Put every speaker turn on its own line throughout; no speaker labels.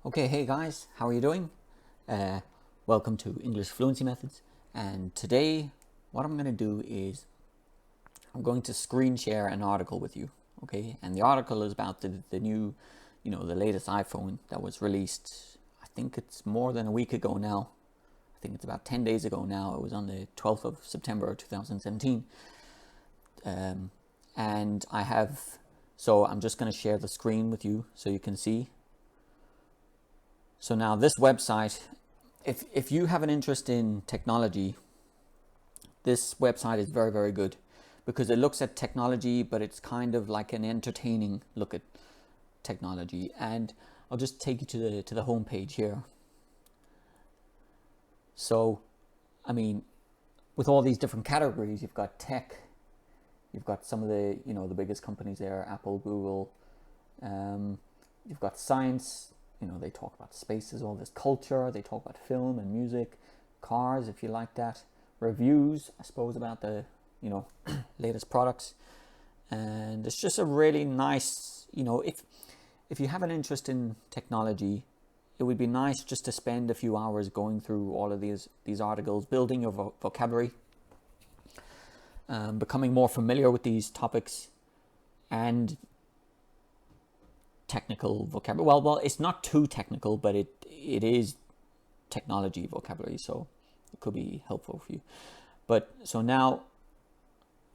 Okay, hey guys, how are you doing? Uh, Welcome to English Fluency Methods. And today, what I'm going to do is I'm going to screen share an article with you. Okay, and the article is about the new, the latest iPhone that was released. I think it's more than a week ago now. I think it's about 10 days ago now. It was on the 12th of September 2017. And so I'm just going to share the screen with you so you can see. So now this website, if you have an interest in technology, this website is very, very good because it looks at technology, but it's kind of like an entertaining look at technology. And I'll just take you to the home page here. So, I mean, with all these different categories, you've got tech, you've got some of the, the biggest companies there, Apple, Google, you've got science. They talk about spaces, all this culture. They talk about film and music, cars, if you like that. Reviews, I suppose, about the, latest products. And it's just a really nice, if you have an interest in technology, it would be nice just to spend a few hours going through all of these articles, building your vocabulary, becoming more familiar with these topics, and technical vocabulary. Well, it's not too technical, but it is technology vocabulary, so it could be helpful for you. But so now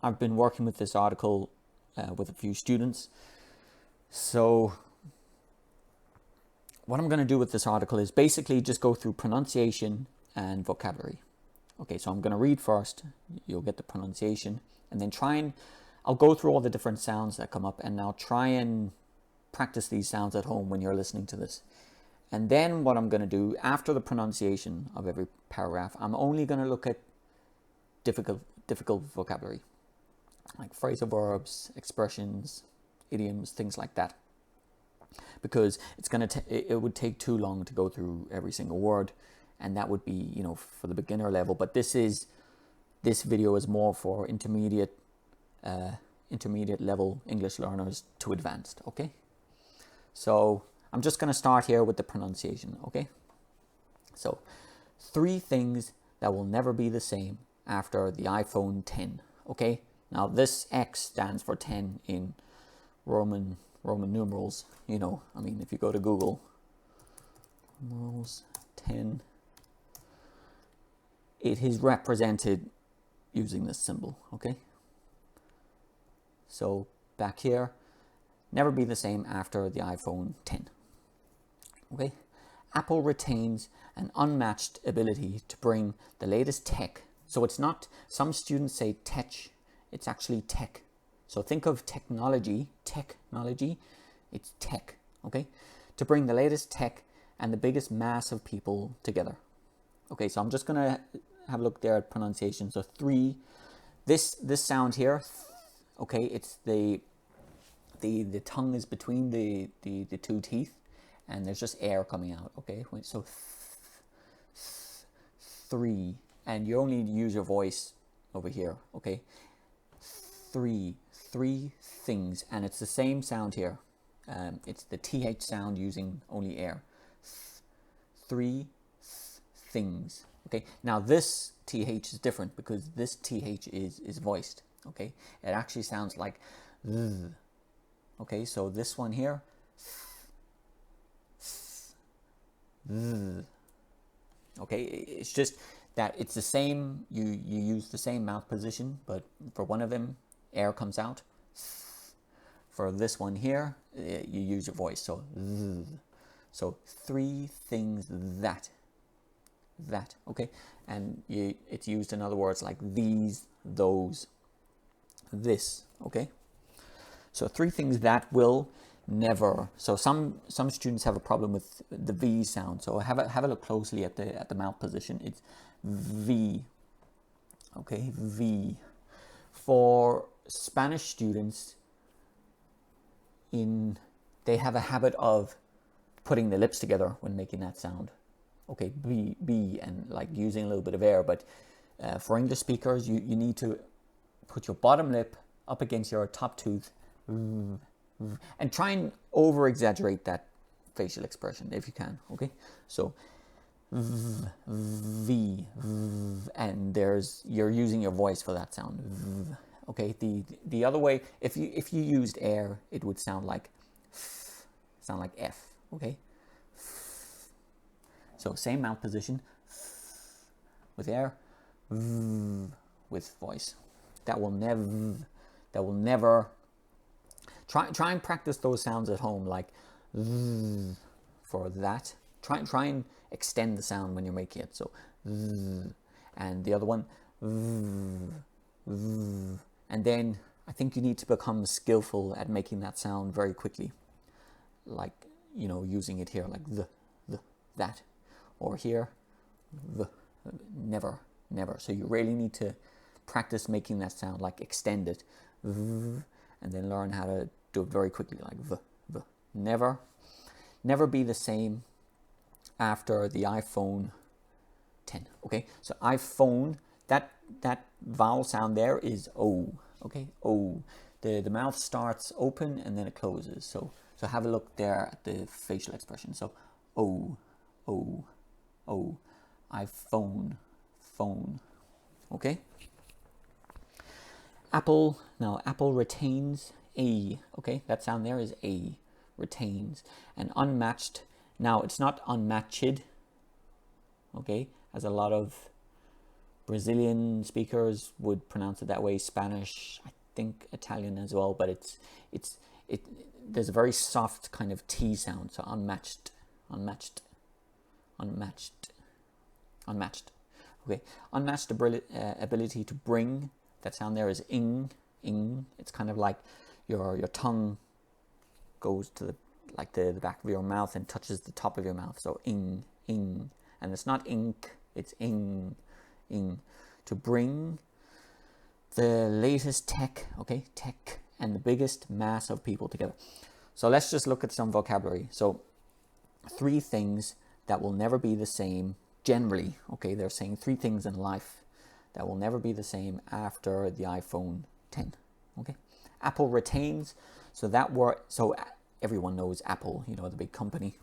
I've been working with this article with a few students. So what I'm going to do with this article is basically just go through pronunciation and vocabulary. Okay, so I'm going to read first. You'll get the pronunciation, and then I'll go through all the different sounds that come up, and I'll try and practice these sounds at home when you're listening to this. And then what I'm going to do after the pronunciation of every paragraph, I'm only going to look at difficult vocabulary, like phrasal verbs, expressions, idioms, things like that, because it would take too long to go through every single word, and that would be for the beginner level. But this video is more for intermediate level English learners to advanced. Okay. So I'm just going to start here with the pronunciation, okay? So 3 things that will never be the same after the iPhone 10, okay? Now this X stands for 10 in Roman numerals, I mean, if you go to Google, numerals 10, it is represented using this symbol, okay? So back here, never be the same after the iPhone 10. Okay? Apple retains an unmatched ability to bring the latest tech. So it's not, some students say tech, it's actually tech. So think of technology, it's tech, okay? To bring the latest tech and the biggest mass of people together. Okay, so I'm just gonna have a look there at pronunciation. So 3, this sound here, okay, it's the tongue is between the 2 teeth, and there's just air coming out, okay? So 3, and you only use your voice over here, okay? 3 things, and it's the same sound here. It's the TH sound using only air. 3 things, okay? Now this TH is different because this TH is voiced, okay? It actually sounds like th. Okay, so this one here, okay, it's just that it's the same, you use the same mouth position, but for one of them, air comes out. For this one here, you use your voice, so 3 things that, okay, and it's used in other words like these, those, this, okay. So 3 things that will never. So some students have a problem with the V sound. So have a look closely at the mouth position. It's V. Okay, V. For Spanish students, they have a habit of putting the lips together when making that sound. Okay, B, and like using a little bit of air. But for English speakers, you need to put your bottom lip up against your top tooth. And try and over exaggerate that facial expression if you can. Okay, so v, and you're using your voice for that sound. Okay, the other way, if you used air, it would sound like f. Okay, so same mouth position with air, with voice. That will never. Try and practice those sounds at home, like for that. Try and extend the sound when you're making it. So, and the other one, and then I think you need to become skillful at making that sound very quickly, like, you know, using it here, like that, or here, never. So you really need to practice making that sound, like extend it, and then learn how to do it very quickly, like never be the same after the iPhone 10. Okay, so iPhone, that vowel sound there is O. Okay, O. The mouth starts open and then it closes. So have a look there at the facial expression. So O, iPhone, phone. Okay. Apple, now apple retains A. Okay, that sound there is A, retains. And unmatched, now it's not unmatched, okay, as a lot of Brazilian speakers would pronounce it that way, Spanish, I think Italian as well, but there's a very soft kind of T sound, so unmatched. Okay, unmatched ability to bring, that sound there is ing. It's kind of like your tongue goes to the back of your mouth and touches the top of your mouth. So ing, and it's not ink, it's ing. To bring the latest tech, okay, tech, and the biggest mass of people together. So let's just look at some vocabulary. So 3 things that will never be the same generally. Okay, they're saying 3 things in life that will never be the same after the iPhone 10. Okay, Apple retains. So that word, so everyone knows Apple, you know, the big company.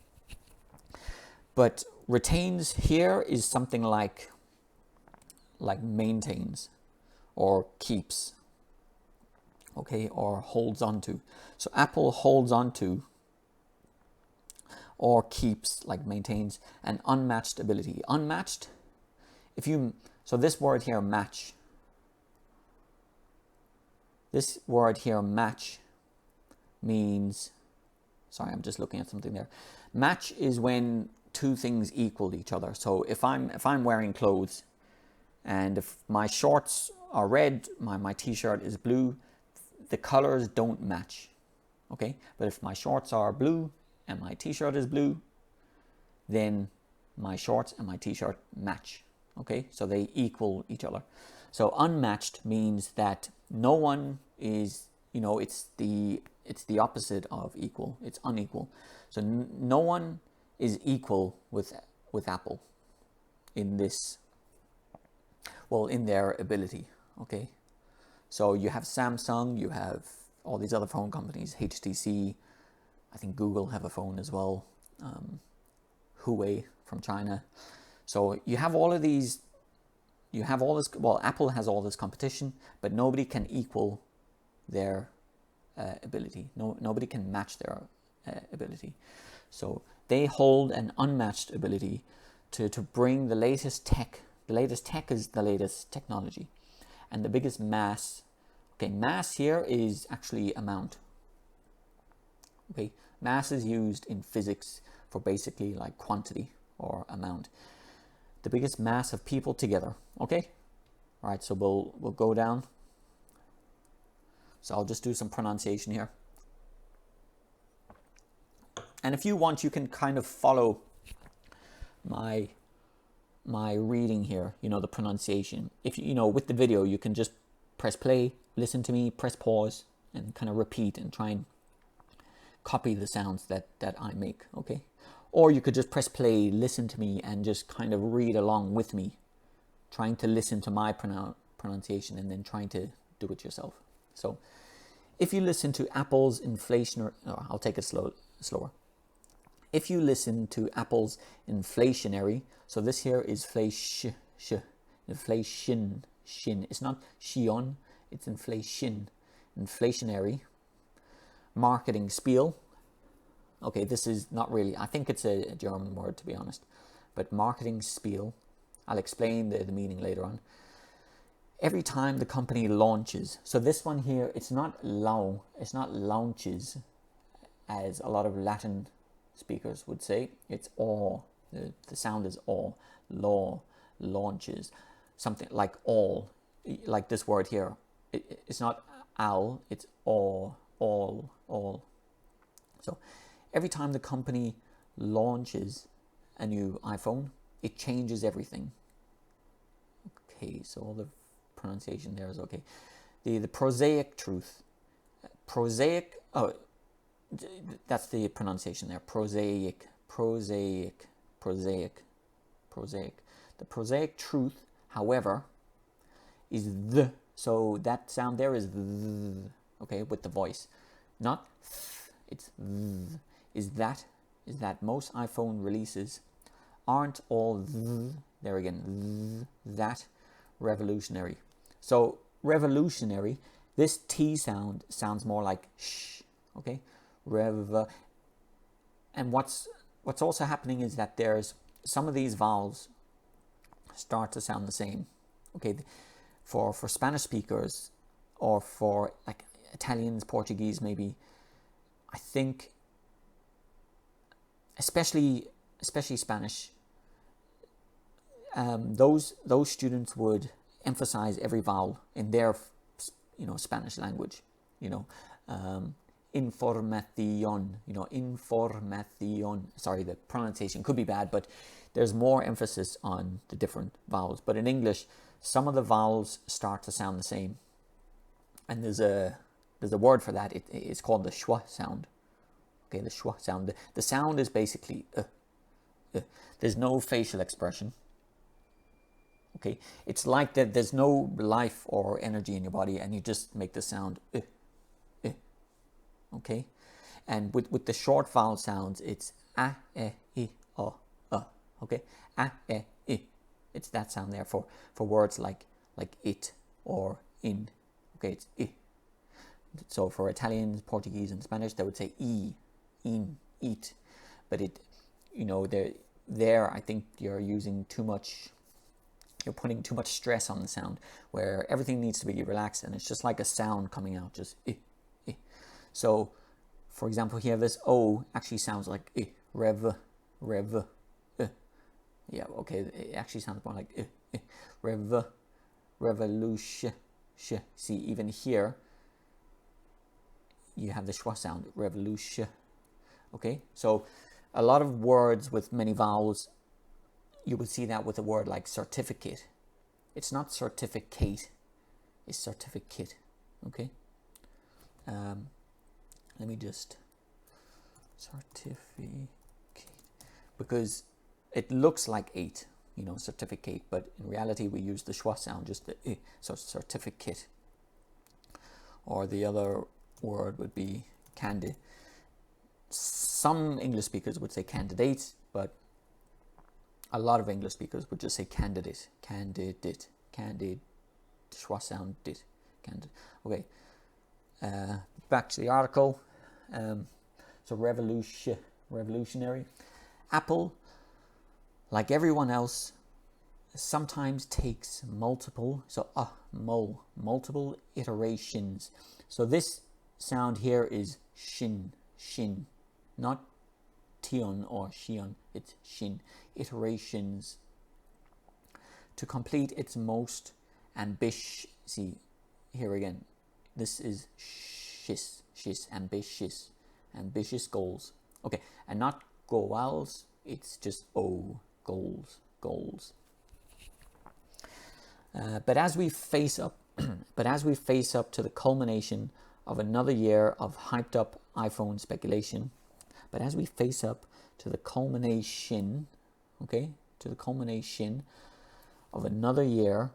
But retains here is something like maintains or keeps. Okay, or holds on to. So Apple holds on to or keeps, like maintains, an unmatched ability. Unmatched, so this word here, match. This word here, match, means, sorry, I'm just looking at something there. Match is when 2 things equal each other. So if I'm wearing clothes, and if my shorts are red, my t-shirt is blue, the colors don't match. Okay, but if my shorts are blue and my t-shirt is blue, then my shorts and my t-shirt match. Okay, so they equal each other. So unmatched means that no one is, you know, it's the opposite of equal. It's unequal. So no one is equal with Apple in this, well, in their ability. Okay, so you have Samsung, you have all these other phone companies, HTC, I think Google have a phone as well, Huawei from China. So you have all of these, you have all this, well, Apple has all this competition, but nobody can equal their ability. Nobody can match their ability. So they hold an unmatched ability to bring the latest tech. The latest tech is the latest technology. And the biggest mass, okay, mass here is actually amount. Okay, mass is used in physics for basically like quantity or amount. The biggest mass of people together. Okay, all right, so we'll go down. So I'll just do some pronunciation here. And if you want, you can kind of follow my reading here, you know, the pronunciation. If you know, with the video, you can just press play, listen to me, press pause, and kind of repeat and try and copy the sounds that I make, okay? Or you could just press play, listen to me, and just kind of read along with me, trying to listen to my pronunciation and then trying to do it yourself. So if you listen to Apple's inflation, I'll take it slower. if you listen to Apple's inflationary, so this here is inflation, shin. It's not shion, it's inflationary marketing spiel. Okay, this is not really, I think it's a German word, to be honest, but marketing spiel. I'll explain the meaning later on. Every time the company launches, so this one here, it's not launches, as a lot of Latin speakers would say. It's all, the sound is all, launches, something like all, like this word here. It's not al, it's all. So every time the company launches a new iPhone, it changes everything. Okay, so all the pronunciation there is okay. The Prosaic Truth. Prosaic, oh, that's the pronunciation there. Prosaic. The Prosaic Truth, however, is the. So that sound there is the, okay, with the voice. Not th, it's the. Is that most iPhone releases aren't all the, there again, that revolutionary. So revolutionary, this T sound sounds more like sh, okay? And what's also happening is that there's some of these vowels start to sound the same. Okay, for Spanish speakers, or for like Italians, Portuguese maybe, I think especially Spanish, those students would emphasize every vowel in their Spanish language. Información, información. Sorry, the pronunciation could be bad, but there's more emphasis on the different vowels. But in English, some of the vowels start to sound the same, and there's a word for that. It's called the Schwa sound. Okay, the Schwa sound. The sound is basically there's no facial expression. Okay, it's like that. There's no life or energy in your body, and you just make the sound. Okay, and with the short vowel sounds, it's a, e, o, okay, a, e. It's that sound there for words like it or in. Okay, it's I. So for Italians, Portuguese, and Spanish, they would say e, in, eat. But there I think you're using too much. You're putting too much stress on the sound, where everything needs to be relaxed, and it's just like a sound coming out, just I. So, for example, here this O actually sounds like I, rev. Yeah, okay, it actually sounds more like I, revolution. See, even here, you have the schwa sound, revolution. Okay, so a lot of words with many vowels, you would see that with a word like certificate. It's not certificate, it's certificate. Okay. Let me just certificate, because it looks like 8, certificate, but in reality we use the schwa sound, just the I, so certificate. Or the other word would be candid. Some English speakers would say candidate, but a lot of English speakers would just say candidate, schwa sound, dit, candidate. Okay, back to the article. So revolutionary. Apple, like everyone else, sometimes takes multiple iterations. So this sound here is shin, not tion or shion, it's shin. Iterations to complete its most ambitious. See, here again, this is shis, ambitious goals. Okay, and not goals, it's just goals. But as we face up to the culmination of another year of hyped up iPhone speculation, of another year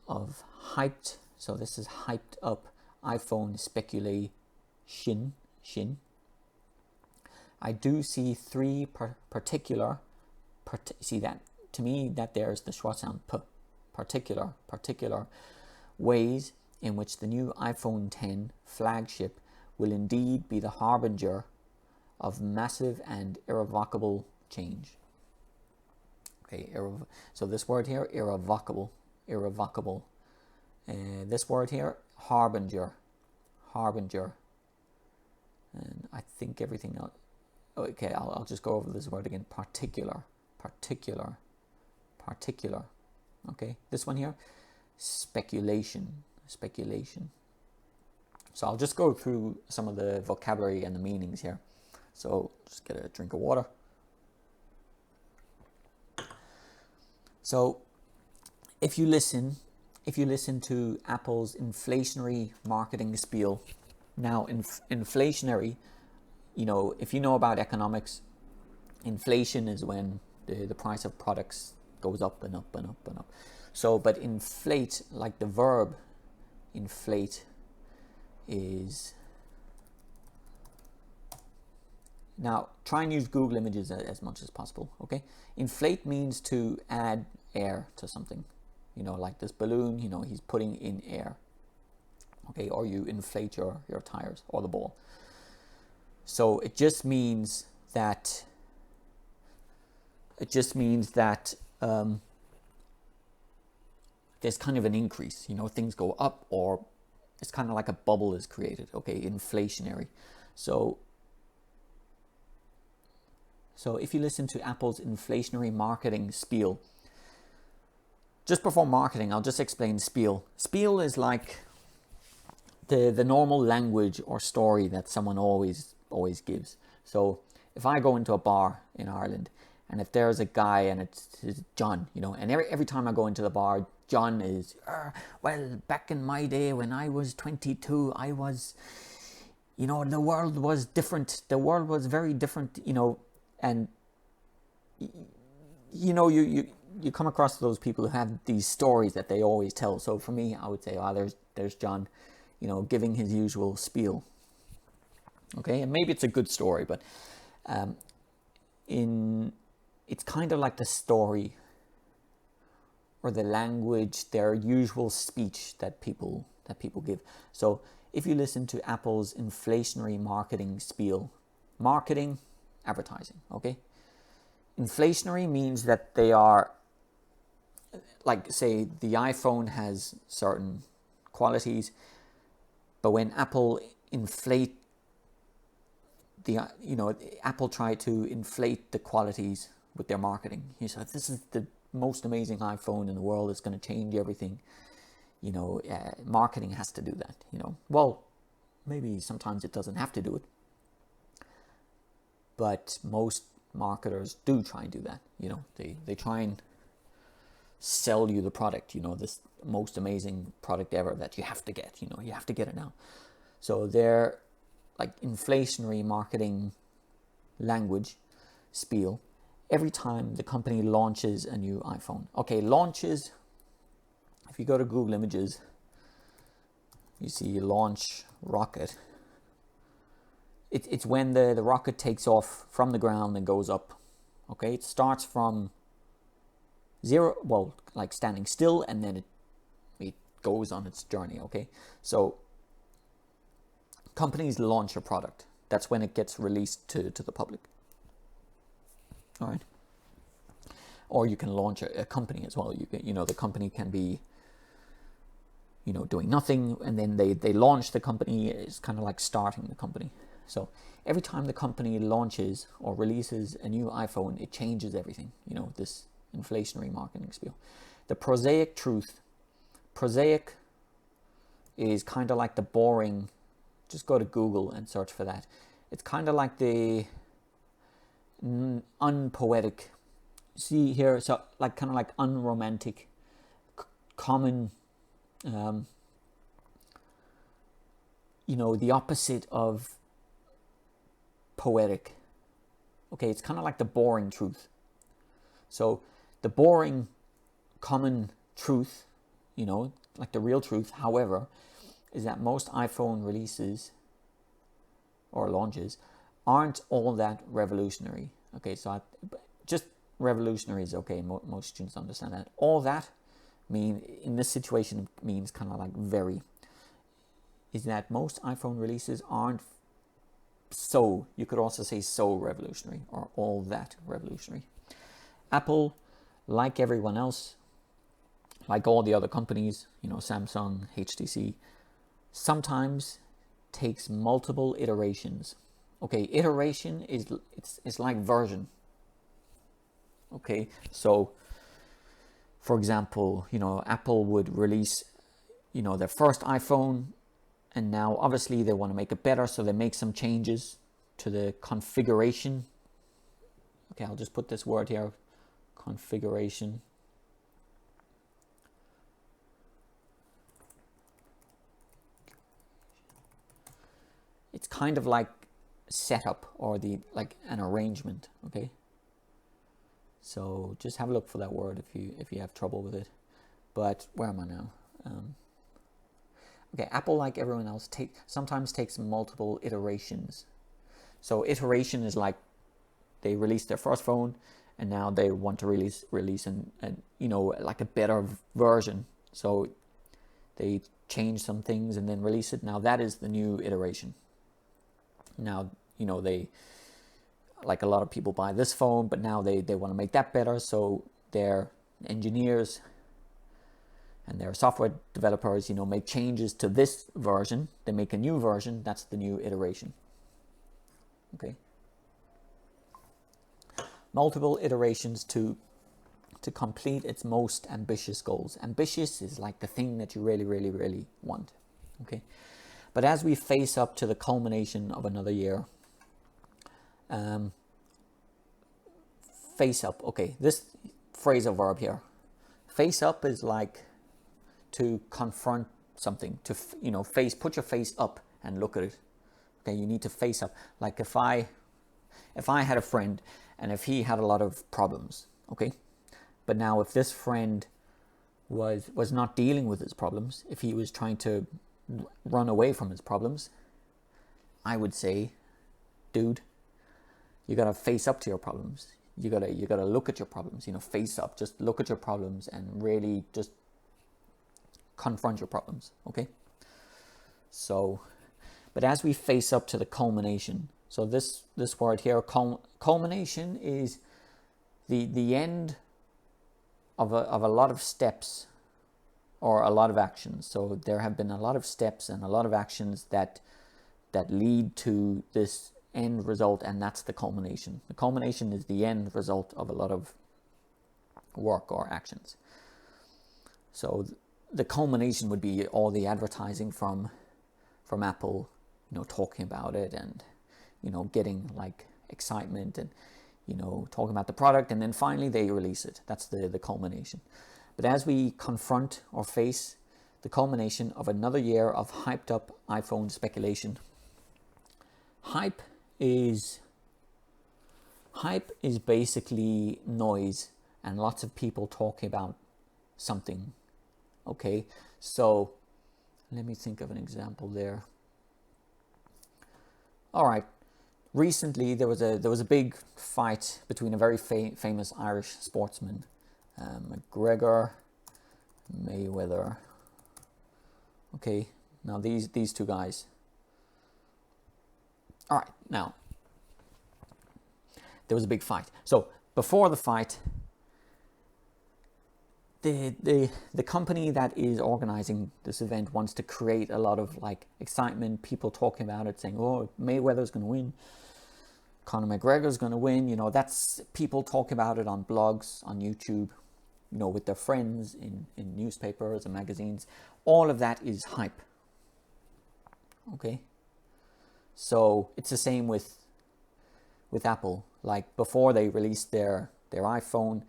of hyped, so this is hyped up iPhone speculation, I do see three particular, see that, to me, that there's the Schwa Sound, particular ways in which the new iPhone X flagship will indeed be the harbinger of massive and irrevocable change. Okay, so this word here, irrevocable. This word here, harbinger. And I think everything else. Okay, I'll just go over this word again. Particular. Okay, this one here, speculation. So I'll just go through some of the vocabulary and the meanings here. So just get a drink of water. So if you listen to Apple's inflationary marketing spiel, now inflationary, you know, if you know about economics, inflation is when the price of products goes up and up and up and up. So, but inflate, like the verb inflate, is, now try and use Google Images as much as possible, okay? Inflate means to add air to something, you know, like this balloon, you know, he's putting in air, okay? Or you inflate your tires or the ball. So it just means that there's kind of an increase, you know, things go up, or it's kind of like a bubble is created, okay? Inflationary. So if you listen to Apple's inflationary marketing spiel, just before marketing, I'll just explain spiel. Spiel is like the normal language or story that someone always gives. So if I go into a bar in Ireland, and if there's a guy and it's John, you know, and every time I go into the bar, John is, well, back in my day when I was 22, I was, you know, the world was different. The world was very different, you know, and, you know, you come across those people who have these stories that they always tell. So for me, I would say, there's John, you know, giving his usual spiel. Okay, and maybe it's a good story, but it's kind of like the story or the language, their usual speech that people give. So if you listen to Apple's inflationary marketing spiel, marketing, advertising, okay? Inflationary means that they are, like, say the iPhone has certain qualities, but when Apple Apple tried to inflate the qualities with their marketing. He said, this is the most amazing iPhone in the world. It's going to change everything. You know, marketing has to do that, you know. Well, maybe sometimes it doesn't have to do it. But most marketers do try and do that. You know, they try and sell you the product, you know, this most amazing product ever that you have to get, you know, you have to get it now. So they're like inflationary marketing language, spiel, every time the company launches a new iPhone. Okay, launches, if you go to Google Images, you see launch rocket. It's when the rocket takes off from the ground and goes up. Okay, it starts from zero, well, like standing still, and then it goes on its journey, okay? So companies launch a product. That's when it gets released to the public. All right. Or you can launch a company as well. You know, the company can be, you know, doing nothing, and then they launch the company. It's kind of like starting the company. So every time the company launches or releases a new iPhone, it changes everything. You know, this inflationary marketing spiel. The Prosaic Truth. Prosaic is kind of like the boring. Just go to Google and search for that. It's kind of like the unpoetic. See here, so like kind of like unromantic, common. You know, the opposite of poetic. Okay, it's kind of like the boring truth. So the boring, common truth, you know, like the real truth, however, is that most iPhone releases or launches aren't all that revolutionary. Okay, so just revolutionary is okay. Most students understand that. All that in this situation means kind of like very. Is that most iPhone releases aren't so, you could also say so revolutionary or all that revolutionary. Apple, like everyone else, like all the other companies, Samsung, HTC, sometimes takes multiple iterations. Okay, iteration it's like version. Okay, so for example, Apple would release, their first iPhone, and now obviously they want to make it better, so they make some changes to the configuration. Okay, I'll just put this word here, configuration. It's kind of like setup or an arrangement. Okay, so just have a look for that word if you have trouble with it. But where am I now? Okay, Apple, like everyone else, sometimes takes multiple iterations. So iteration is like they released their first phone, and now they want to release like a better version. So they change some things and then release it. Now that is the new iteration. Now they, like a lot of people buy this phone, but now they want to make that better. So their engineers and their software developers, make changes to this version. They make a new version. That's the new iteration. Okay. Multiple iterations to complete its most ambitious goals. Ambitious is like the thing that you really, really, really want. Okay. But as we face up to the culmination of another year, face up. Okay, this phrasal verb here. Face up is like to confront something, to put your face up and look at it. Okay, you need to face up. Like if I had a friend and if he had a lot of problems, okay, but now if this friend was not dealing with his problems, if he was trying to run away from his problems, I would say, dude, you gotta face up to your problems. You gotta look at your problems. Face up. Just look at your problems and really just confront your problems. Okay. So, but as we face up to the culmination, so this word here, culmination, is the end of a lot of steps or a lot of actions. So there have been a lot of steps and a lot of actions that lead to this end result, and that's the culmination. The culmination is the end result of a lot of work or actions. So the culmination would be all the advertising from Apple, talking about it and getting like excitement and talking about the product, and then finally they release it. That's the culmination. But as we confront or face the culmination of another year of hyped up iPhone speculation, hype is basically noise and lots of people talking about something. Okay, so let me think of an example there. All right, recently there was a big fight between a very famous Irish sportsman, McGregor, Mayweather. Okay, now these two guys. All right, now there was a big fight. So before the fight, the company that is organizing this event wants to create a lot of like excitement, people talking about it, saying, "Oh, Mayweather's going to win, Conor McGregor's going to win." That's people talk about it on blogs, on YouTube, with their friends, in newspapers and magazines. All of that is hype. Okay. So it's the same with Apple. Like before they released their iPhone,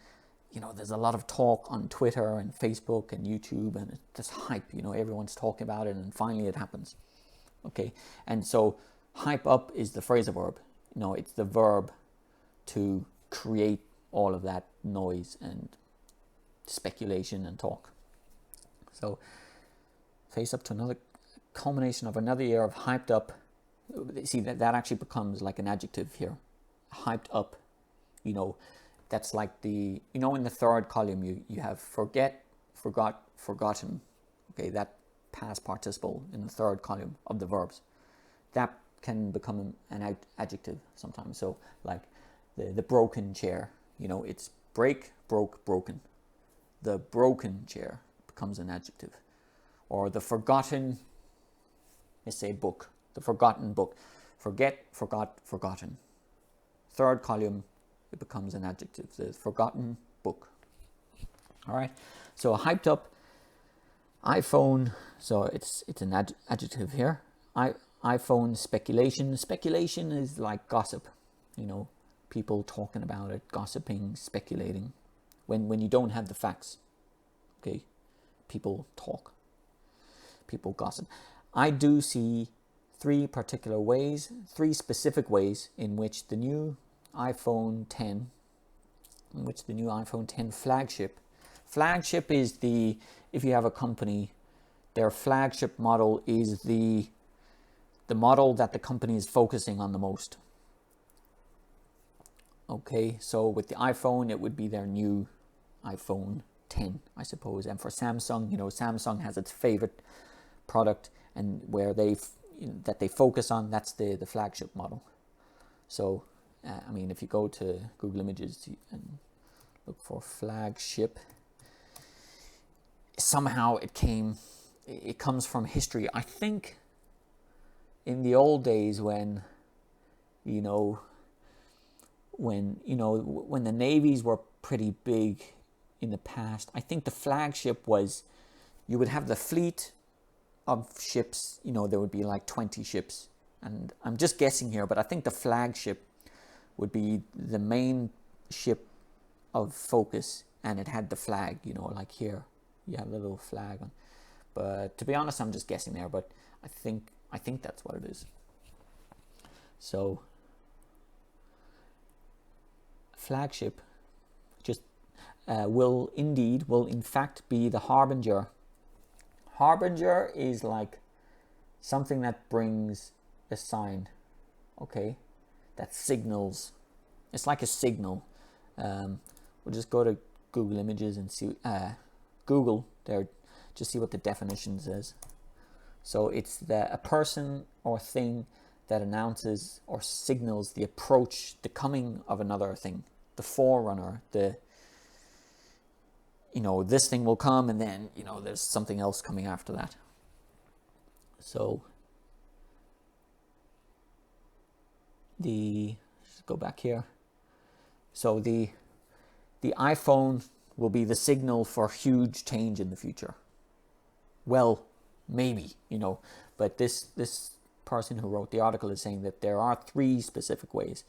there's a lot of talk on Twitter and Facebook and YouTube, and it's just hype. Everyone's talking about it, and finally it happens. Okay, and so hype up is the phrasal verb. It's the verb to create all of that noise and speculation and talk. So face up to another culmination of another year of hyped up See, that actually becomes like an adjective here. Hyped up, you know, that's like the, you know, in the third column you have forget, forgot, forgotten. Okay, that past participle in the third column of the verbs. That can become an adjective sometimes. So like the broken chair, you know, it's break, broke, broken. The broken chair becomes an adjective. Or the forgotten, let's say book, the forgotten book. Forget, forgot, forgotten. Third column, it becomes an adjective, the forgotten book. All right, so hyped up iPhone, so it's an adjective here. iPhone speculation. Speculation is like gossip, you know, people talking about it, gossiping, speculating. When you don't have the facts, okay, people talk, people gossip. I do see three specific ways in which the new iPhone 10, flagship is the, if you have a company, their flagship model is the model that the company is focusing on the most. Okay, so with the iPhone, it would be their new iPhone 10, I suppose. And for Samsung, you know, Samsung has its favorite product, and where they focus on, that's the flagship model. So, I mean, if you go to Google Images and look for flagship, somehow it comes from history. I think in the old days when the navies were pretty big in the past, I think the flagship was, you would have the fleet of ships, you know, there would be like 20 ships. And I'm just guessing here, but I think the flagship would be the main ship of focus, and it had the flag, you know, like here you have a little flag on. But to be honest, I'm just guessing there, but I think that's what it is. So flagship just will in fact be the harbinger. Harbinger is like something that brings a sign, okay, that signals. It's like a signal. We'll just go to Google Images and see, Google there, just see what the definition says. So it's a person or thing that announces or signals the approach, the coming of another thing, the forerunner, this thing will come, and then, there's something else coming after that. So let's go back here. So the iPhone will be the signal for huge change in the future. Well, maybe, but this person who wrote the article is saying that there are three specific ways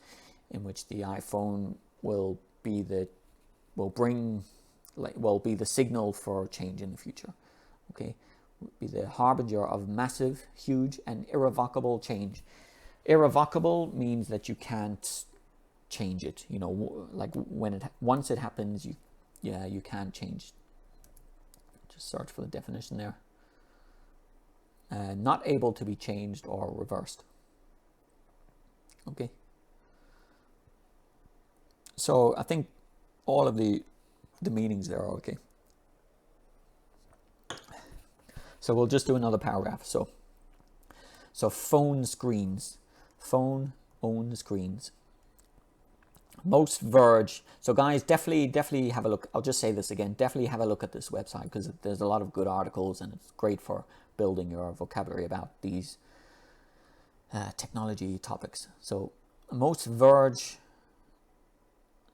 in which the iPhone will be the signal for change in the future. Okay, will be the harbinger of massive, huge, and irrevocable change. Irrevocable means that you can't change it. Like once it happens, you can't change. Just search for the definition there. Not able to be changed or reversed. Okay. So I think all of the meanings there are okay. So we'll just do another paragraph. So phone screens. Phone own screens. Most Verge. So guys, definitely have a look. I'll just say this again. Definitely have a look at this website, because there's a lot of good articles, and it's great for building your vocabulary about these technology topics. So most Verge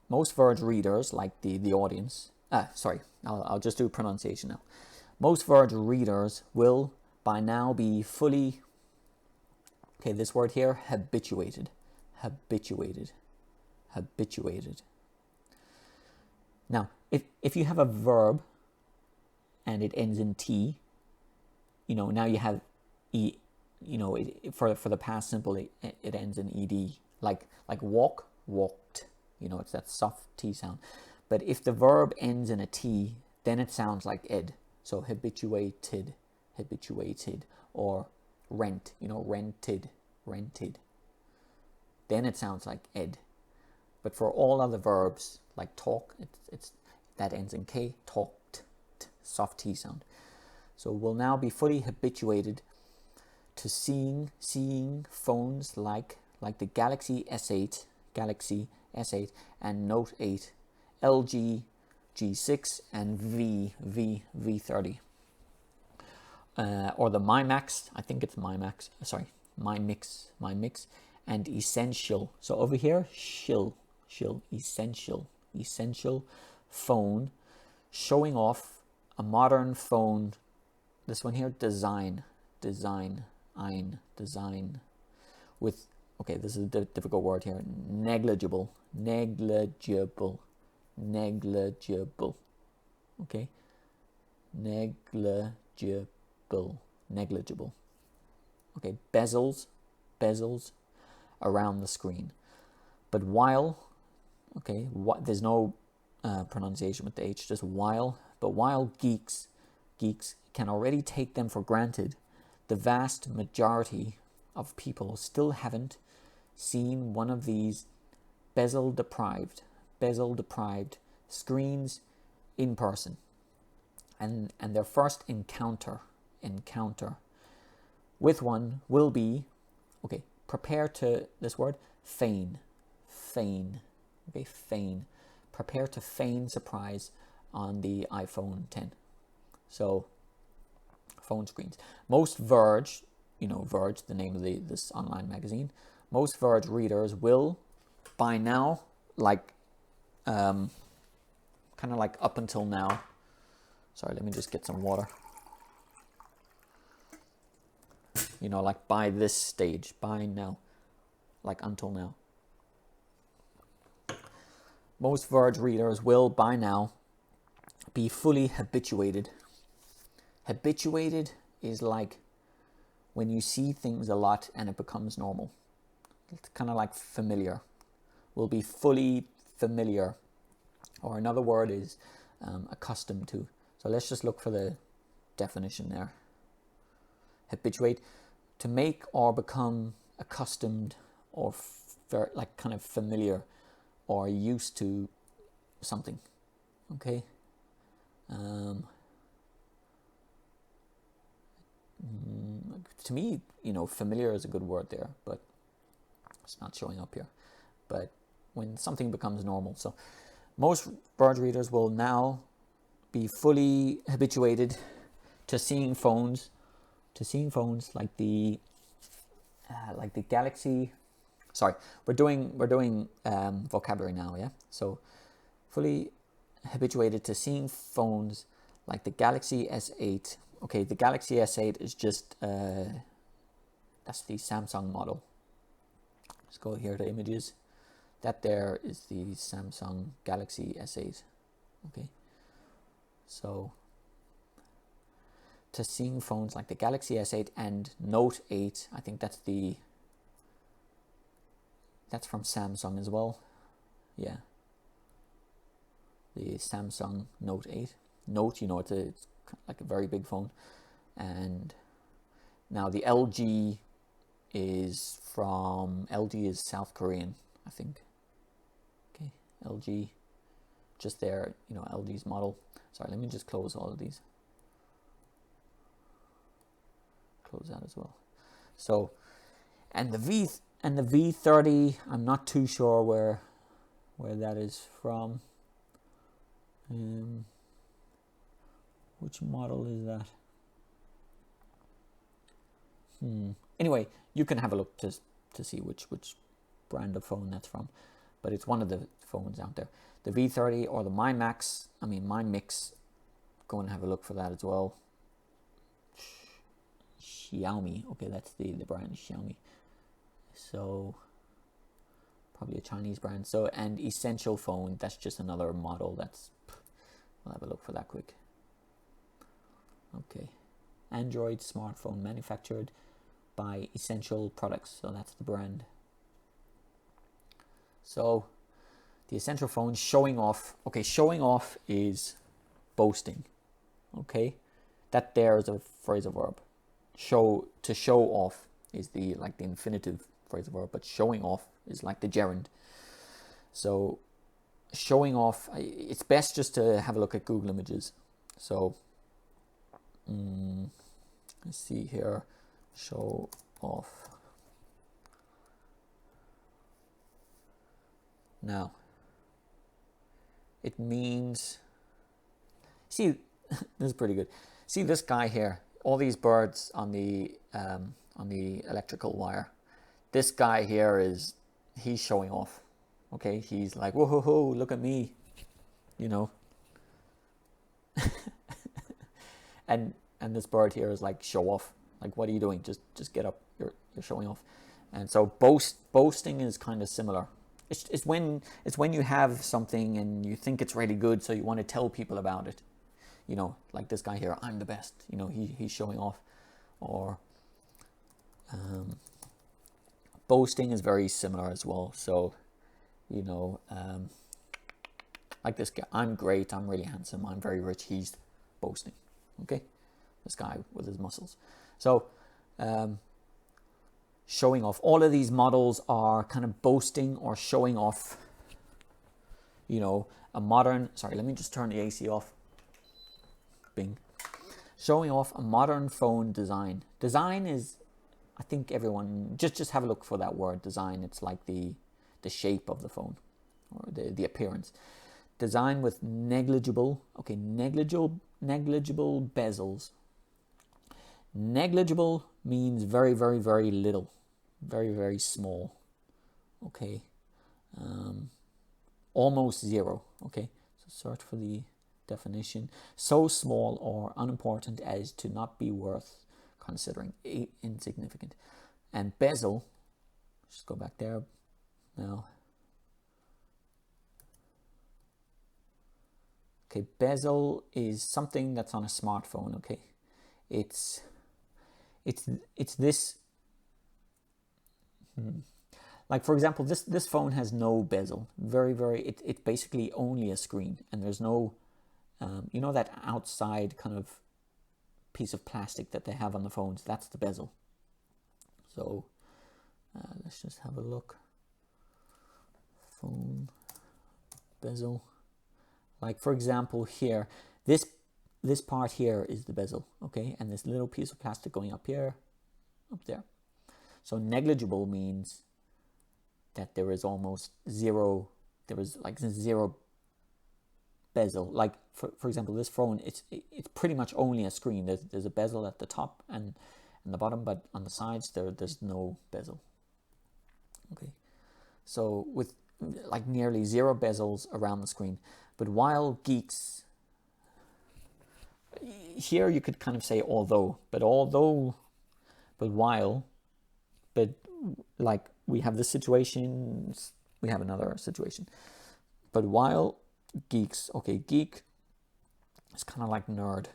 readers, like the audience. I'll just do pronunciation now. Most Verge readers will by now be fully, okay, this word here, habituated. Now, if you have a verb and it ends in T, now you have E, for the past simple, it ends in ED, like walk, walked, it's that soft T sound. But if the verb ends in a T, then it sounds like ed. So habituated, or rent, rented. rented. Then it sounds like ed. But for all other verbs, like talk, it's that ends in K, talked, soft T sound. So we'll now be fully habituated to seeing phones like the Galaxy S8, and Note 8, LG G6, and V30. Or the MyMax, I think it's MyMax, sorry, MyMix, and Essential. So over here, essential phone, showing off a modern phone. This one here, design, with, okay, this is a difficult word here, negligible, okay, negligible, okay, bezels around the screen. But while, okay, there's no pronunciation with the H, just while, but while geeks can already take them for granted, the vast majority of people still haven't seen one of these bezel deprived screens in person. And their first encounter with one will be, okay, prepare to, this word, feign, okay, feign. Prepare to feign surprise on the iPhone 10. So, phone screens. Most Verge, Verge, the name of this online magazine, most Verge readers will, by now, like, kind of like up until now. Sorry, let me just get some water. Like by this stage, by now, like until now. Most Verge readers will, by now, be fully habituated. Habituated is like when you see things a lot and it becomes normal. It's kind of like familiar. Will be fully familiar. Or another word is accustomed to. So let's just look for the definition there. Habituate, to make or become accustomed or like kind of familiar or used to something. Okay. To me, familiar is a good word there, but it's not showing up here. But when something becomes normal. So most Verge readers will now be fully habituated to seeing phones like the Galaxy. Sorry, we're doing vocabulary now, yeah. So fully habituated to seeing phones like the Galaxy S8. Okay, the Galaxy S8 is just that's the Samsung model. Let's go here to images. That there is the Samsung Galaxy S8. Okay. So, to seeing phones like the Galaxy S8 and Note 8, I think that's from Samsung as well. Yeah. The Samsung Note 8. Note, it's like a very big phone. And now the LG is South Korean, I think. Okay, LG, just there, LG's model. Sorry, let me just close all of these. Close that as well. So, and the V30, I'm not too sure where that is from. Which model is that? Anyway, you can have a look to see which brand of phone that's from, but it's one of the phones out there. The V30 or the MyMix, go and have a look for that as well. Xiaomi, okay, that's the brand, Xiaomi. So probably a Chinese brand. So, and Essential phone, that's just another model. I'll have a look for that quick. Okay, Android smartphone manufactured by Essential Products, so that's the brand. So the Essential phone, showing off. Okay, showing off is boasting. Okay, that there is a phrasal verb. To show off. is the like the infinitive phrasal verb, but showing off is like the gerund. So showing off, it's best just to have a look at Google Images. So let's see here, show off. Now it means, see, this is pretty good. See this guy here, all these birds on the electrical wire. This guy here he's showing off. Okay, he's like, whoa, ho, ho, look at me, you know. and this bird here is like, show off. Like, what are you doing? Just get up. You're showing off. And so boasting is kind of similar. It's when you have something and you think it's really good, so you want to tell people about it. You know, like this guy here, I'm the best. You know, he's showing off. Or boasting is very similar as well. So, you know, like this guy, I'm great, I'm really handsome, I'm very rich. He's boasting. Okay, this guy with his muscles. So showing off. All of these models are kind of boasting or showing off. You know, a modern, sorry, let me just turn the AC off. Bing. Showing off a modern phone design. Design is, I think everyone, just have a look for that word, design. It's like the shape of the phone, or the appearance. Design with negligible bezels. Negligible means very, very, very little, very, very small. Okay, almost zero. Okay, so search for the definition. So small or unimportant as to not be worth considering, insignificant. And bezel, just go back there now. Okay, bezel is something that's on a smartphone. Okay, it's this. Like, for example, this phone has no bezel. It's basically only a screen, and there's no, you know, that outside kind of piece of plastic that they have on the phones. That's the bezel. So let's just have a look. Phone bezel. Like, for example, here, this part here is the bezel, okay, and this little piece of plastic going up here, up there. So negligible means that there is almost zero. There is like zero bezel. Like, for example, this phone, it's pretty much only a screen. There's a bezel at the top and the bottom, but on the sides there's no bezel. Okay, so with like nearly zero bezels around the screen. But while geeks, here you could kind of say although, but while, but like we have this situation, we have another situation. But while geeks, okay, geek is kind of like nerd.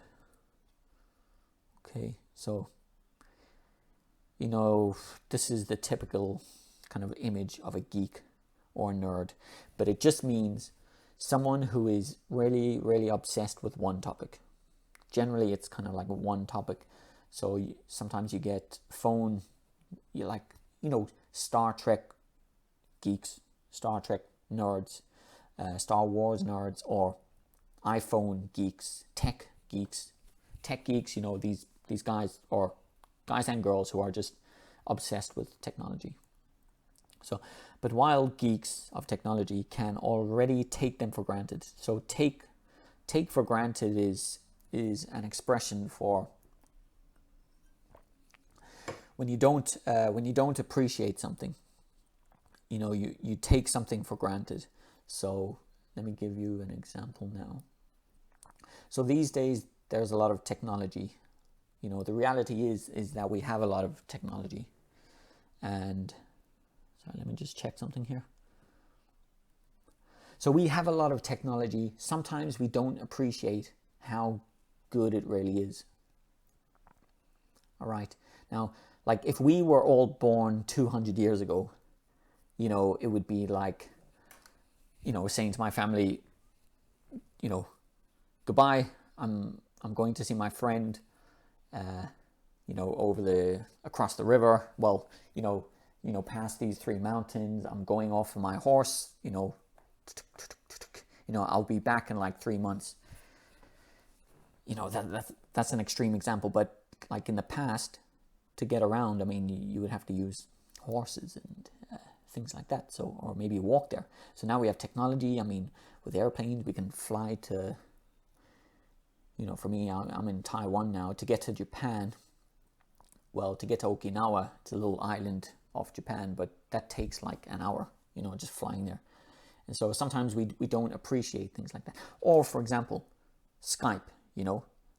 Okay, so, you know, this is the typical kind of image of a geek or nerd, but it just means someone who is really, really obsessed with one topic. Generally, it's kind of like one topic. So sometimes you get phone, you like, you know, Star Trek geeks, Star Trek nerds, Star Wars nerds, or iPhone geeks, tech geeks, you know, these guys, or guys and girls who are just obsessed with technology. So, but while geeks of technology can already take them for granted. So take for granted is an expression for when you don't appreciate something. You know, you take something for granted. So let me give you an example now. So these days there's a lot of technology. You know, the reality is that we have a lot of technology. And sorry, let me just check something here. So we have a lot of technology. Sometimes we don't appreciate how good it really is. All right. Now, like if we were all born 200 years ago, you know, it would be like, you know, saying to my family, you know, goodbye, I'm going to see my friend. across the river. Well, past these 3 mountains. I'm going off of my horse. I'll be back in like 3 months. That's an extreme example, but like in the past, to get around, I mean, you would have to use horses and things like that. So, or maybe walk there. So now we have technology. I mean, with airplanes, we can fly to, for me, I'm in Taiwan now. To get to Japan, well, to get to Okinawa, it's a little island off Japan, but that takes like an hour, just flying there. And so sometimes we don't appreciate things like that. Or, for example, Skype,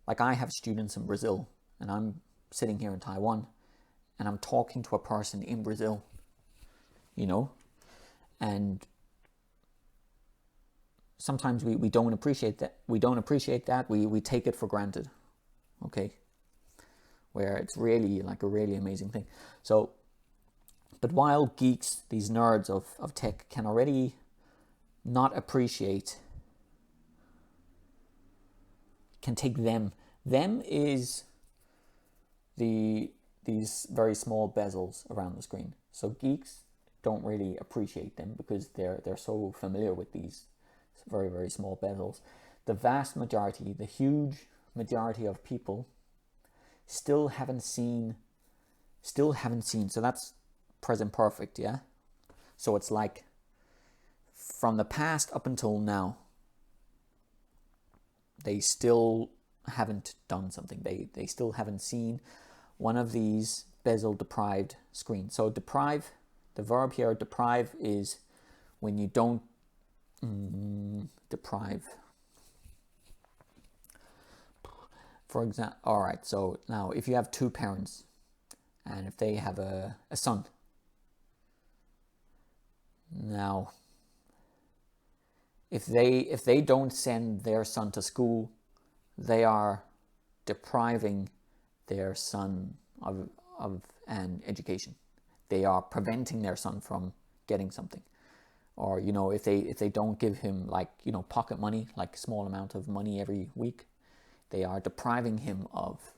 like I have students in Brazil, and I'm sitting here in Taiwan, and I'm talking to a person in Brazil, and sometimes we don't appreciate that. We take it for granted, okay? Where it's really like a really amazing thing. So, but while geeks, these nerds of tech, can already not appreciate, can take them is these very small bezels around the screen. So geeks don't really appreciate them because they're so familiar with these very, very small bezels. The vast majority, the huge majority of people still haven't seen. So that's present perfect, yeah? So it's like from the past up until now, they still haven't done something. They still haven't seen one of these bezel deprived screens. So deprive, the verb here, deprive, is when you don't deprive. For example, all right, so now if you have 2 parents and if they have a son, now if they don't send their son to school, they are depriving their son of an education. They are preventing their son from getting something. Or if they don't give him like pocket money, like a small amount of money every week, they are depriving him of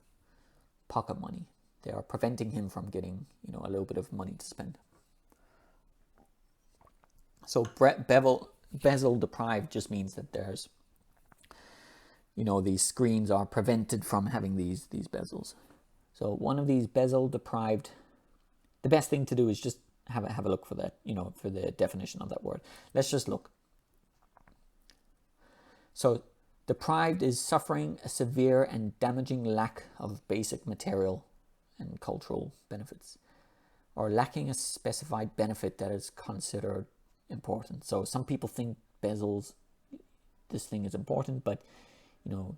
pocket money. They are preventing him from getting a little bit of money to spend. So bezel deprived just means that there's these screens are prevented from having these bezels. So one of these bezel deprived, the best thing to do is just have a look for that, for the definition of that word. Let's just look. So deprived is suffering a severe and damaging lack of basic material and cultural benefits, or lacking a specified benefit that is considered important. So some people think bezels, this thing is important, but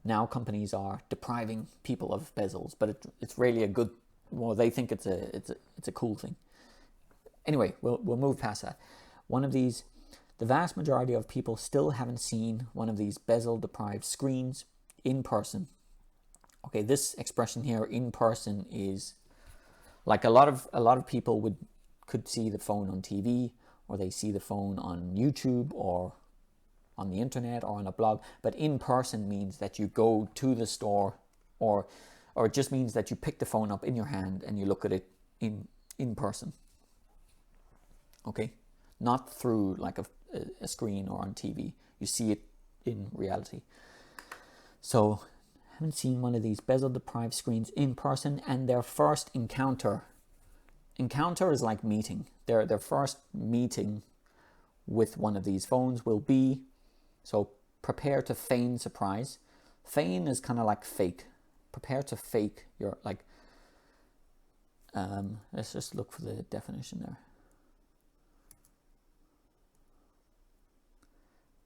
now companies are depriving people of bezels, but it's really a good, well, they think it's a cool thing. Anyway, we'll move past that. The vast majority of people still haven't seen one of these bezel deprived screens in person. Okay, this expression here, in person, is like a lot of people could see the phone on TV, or they see the phone on YouTube or on the internet or on a blog. But in person means that you go to the store, or it just means that you pick the phone up in your hand and you look at it in person. Okay, not through like a screen or on TV. You see it in reality. So I haven't seen one of these bezel deprived screens in person, and their first encounter is like meeting. Their first meeting with one of these phones will be, so prepare to feign surprise. Feign is kind of like fake. Prepare to fake your, like, let's just look for the definition there.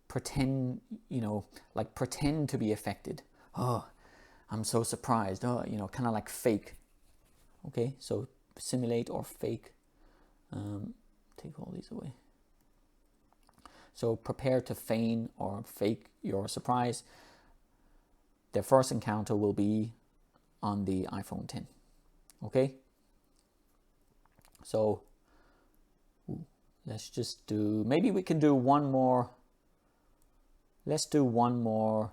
Pretend, like pretend to be affected. Oh, I'm so surprised. Oh, kind of like fake. Okay, so simulate or fake. Take all these away. So prepare to feign or fake your surprise. Their first encounter will be on the iPhone 10. Okay? So let's just do, maybe we can do one more. Let's do one more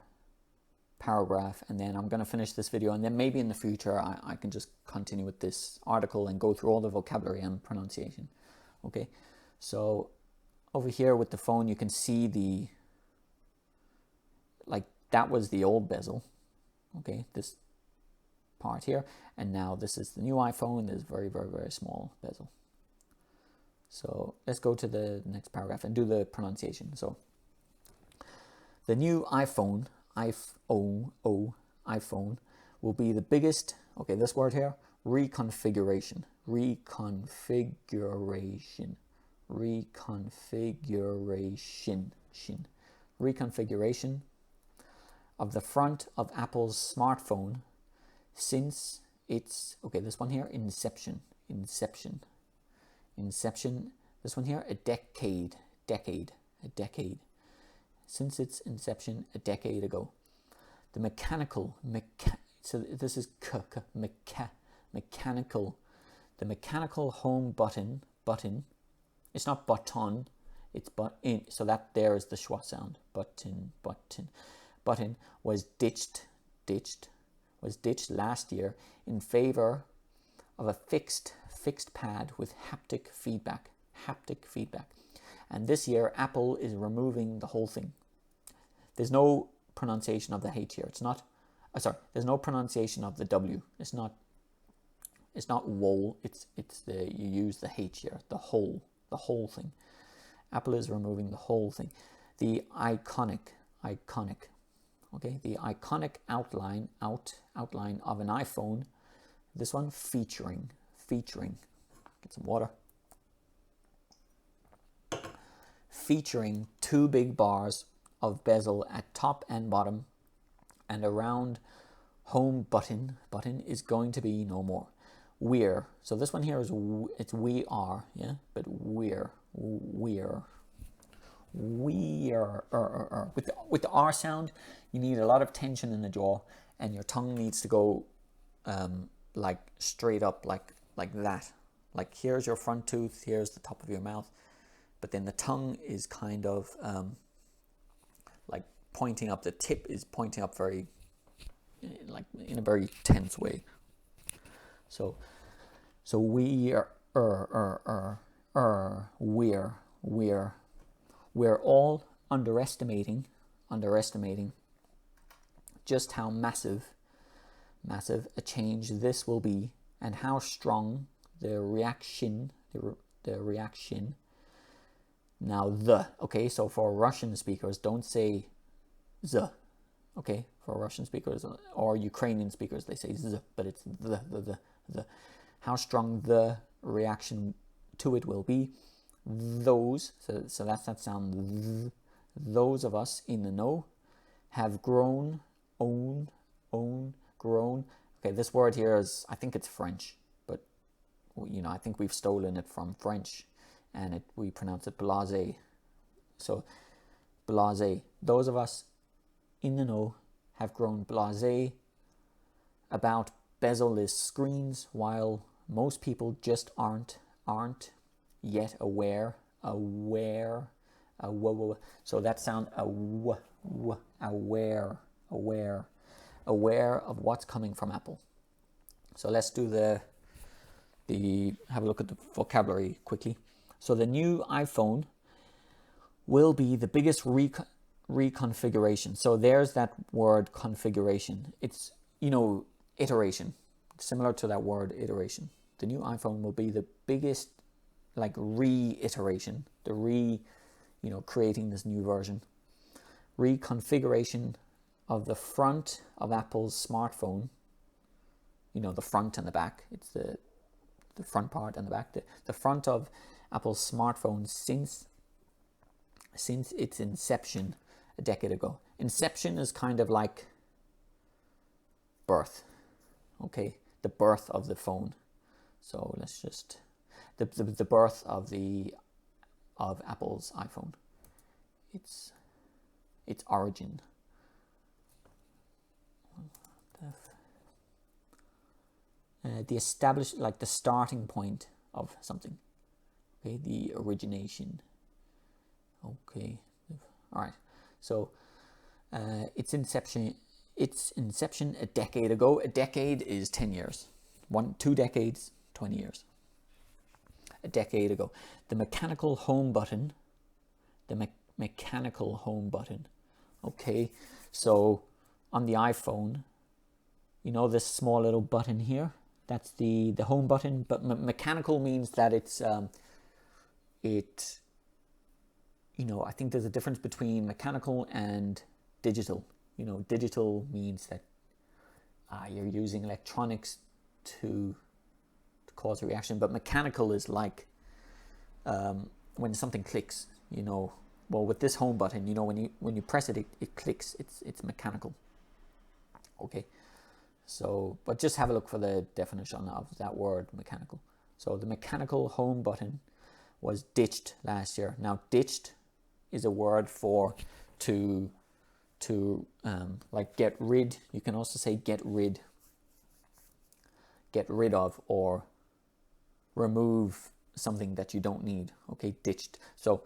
paragraph, and then I'm going to finish this video, and then maybe in the future I can just continue with this article and go through all the vocabulary and pronunciation. Okay, so over here with the phone you can see the, like, that was the old bezel, okay, this part here, and now this is the new iPhone. There's very, very, very small bezel. So let's go to the next paragraph and do the pronunciation. So the new iPhone will be the biggest, okay, this word here, reconfiguration of the front of Apple's smartphone since its, okay, this one here, inception, this one here, a decade, since its inception a decade ago. The mechanical, so this is mechanical, the mechanical home button, it's not button, it's button, so that there is the schwa sound, button was ditched last year in favor of a fixed pad with haptic feedback. And this year Apple is removing the whole thing. There's no pronunciation of the H here. It's not, there's no pronunciation of the W. It's not whole. It's the, you use the H here. The whole thing. Apple is removing the whole thing. The iconic. Okay, the iconic outline of an iPhone. This one featuring. Get some water. Featuring two big bars of bezel at top and bottom, and a round home button is going to be no more. We're, so this one here is, it's we are, yeah, but we're with the R sound, you need a lot of tension in the jaw, and your tongue needs to go like straight up, like that. Like here's your front tooth, here's the top of your mouth, but then the tongue is kind of like pointing up. The tip is pointing up very, like in a very tense way. So we are we're all underestimating just how massive a change this will be, and how strong the reaction. Now okay, so for Russian speakers, don't say z. Okay, for Russian speakers or Ukrainian speakers, they say z, but it's the. How strong the reaction to it will be. Those, so that's that sound. Those of us in the know have grown. Okay, this word here is, I think it's French, but you know, I think we've stolen it from French, and we pronounce it blasé. So blasé. Those of us in the know have grown blasé about bezel-less screens, while most people just aren't yet aware. So that sound aware of what's coming from Apple. So let's do have a look at the vocabulary quickly. So the new iPhone will be the biggest reconfiguration. So there's that word configuration. It's, you know, iteration, similar to that word iteration. The new iPhone will be the biggest, like, reiteration, creating this new version. Reconfiguration of the front of Apple's smartphone. You know, the front and the back. It's the front part and the back. The front of Apple's smartphone since its inception a decade ago. Inception is kind of like birth. Okay, the birth of the phone. So let's just the birth of Apple's iPhone. Its origin. The established, like the starting point of something. Okay, the origination. Okay, all right. So its inception its inception a decade ago. A decade is 10 years. 2 decades, 20 years. A decade ago. The mechanical home button. The mechanical home button. Okay, so on the iPhone, you know this small little button here? That's the home button, but mechanical means that it's, I think there's a difference between mechanical and digital. Digital means that you're using electronics to cause a reaction, but mechanical is like when something clicks, well, with this home button, when you press it, it clicks. It's mechanical. Okay, so but just have a look for the definition of that word, mechanical. So the mechanical home button was ditched last year. Now, ditched is a word for to like get rid. You can also say get rid of, or remove something that you don't need. Okay, ditched. So